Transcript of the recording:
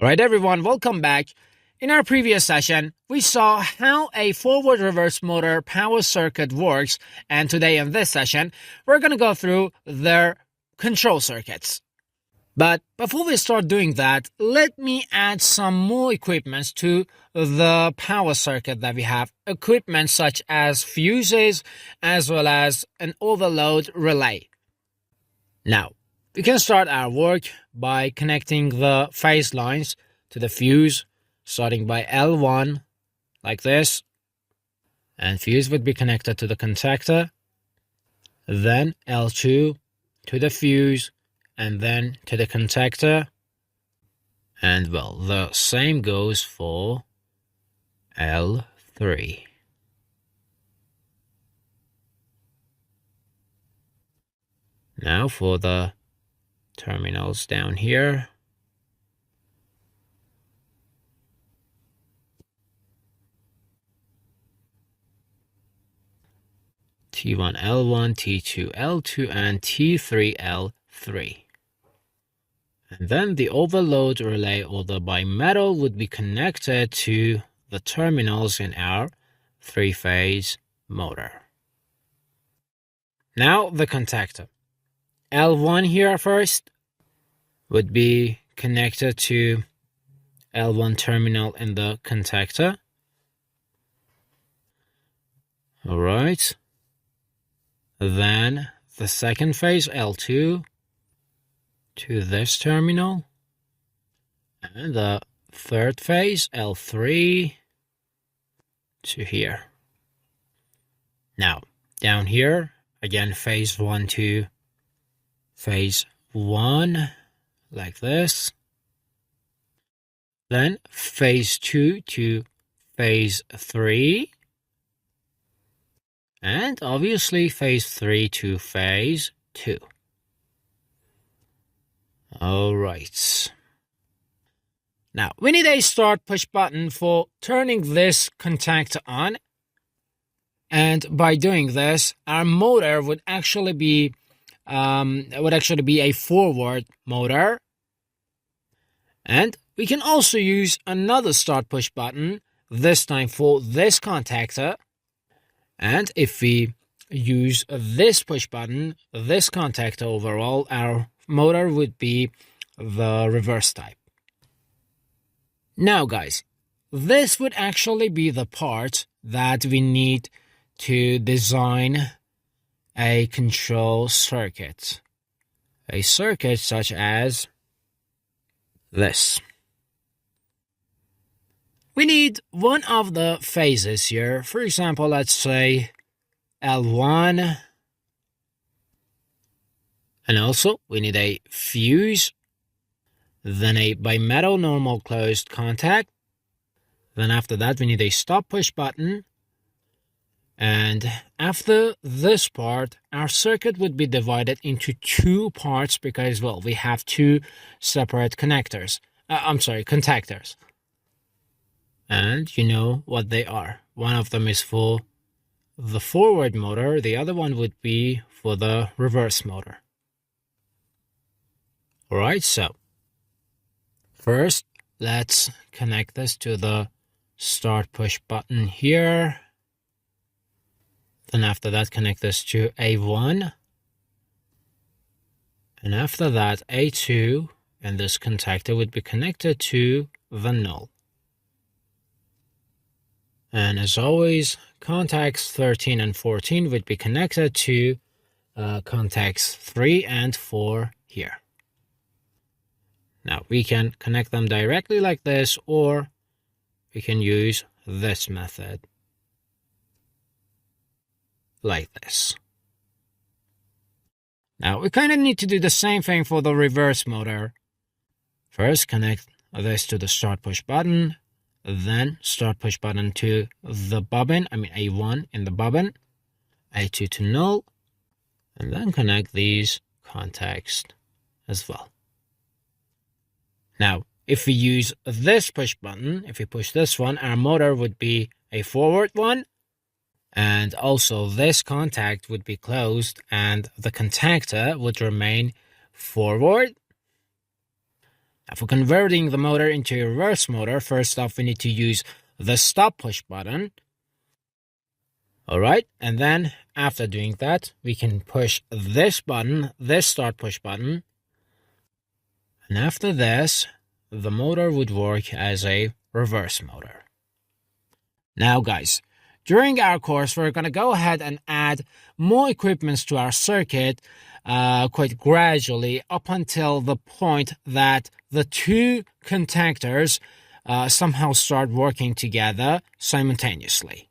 Alright everyone, welcome back. In our previous session, we saw how a forward-reverse motor power circuit works, and today in this session, we're going to go through their control circuits. But before we start doing that, let me add some more equipment to the power circuit that we have. Equipment such as fuses, as well as an overload relay. Now, we can start our work by connecting the phase lines to the fuse, starting by L1, like this. And fuse would be connected to the contactor. Then L2 to the fuse, and then to the contactor. And well, the same goes for L3. Now for the terminals down here. T1 L1, T2 L2, and T3 L3. And then the overload relay or the bimetal would be connected to the terminals in our three-phase motor. Now the contactor. L1 here first would be connected to L1 terminal in the contactor. Alright. Then the second phase, L2, to this terminal. And the third phase, L3, to here. Now, down here, again, phase 1 to phase 1, like this. Then phase 2 to phase 3. And obviously phase 3 to phase 2. Alright. Now, we need a start push button for turning this contactor on. And by doing this, our motor would actually be a forward motor. And we can also use another start push button, this time for this contactor. And if we use this push button, this contactor overall, our motor would be the reverse type. Now guys, this would actually be the part that we need to design a control circuit. A circuit such as this. We need one of the phases here. For example, let's say L1. And also, we need a fuse. Then a bimetal normal closed contact. Then after that, we need a stop push button. And after this part, our circuit would be divided into two parts because, well, we have two separate contactors. And you know what they are. One of them is for the forward motor. The other one would be for the reverse motor. Alright, so first, let's connect this to the start push button here. Then after that, connect this to A1. And after that, A2 and this contactor would be connected to the null. And as always, contacts 13 and 14 would be connected to contacts 3 and 4 here. Now, we can connect them directly like this, or we can use this method. Like this. Now, we kind of need to do the same thing for the reverse motor. First, connect this to the start push button. Then start push button to the bobbin, A1 in the bobbin, A2 to null, and then connect these contacts as well. Now, if we use this push button, if we push this one, our motor would be a forward one, and also this contact would be closed, and the contactor would remain forward. Now, for converting the motor into a reverse motor, first off, we need to use the stop push button. All right, and then after doing that, we can push this button, this start push button. And after this, the motor would work as a reverse motor. Now, guys, during our course, we're going to go ahead and add more equipments to our circuit quite gradually up until the point that the two contactors somehow start working together simultaneously.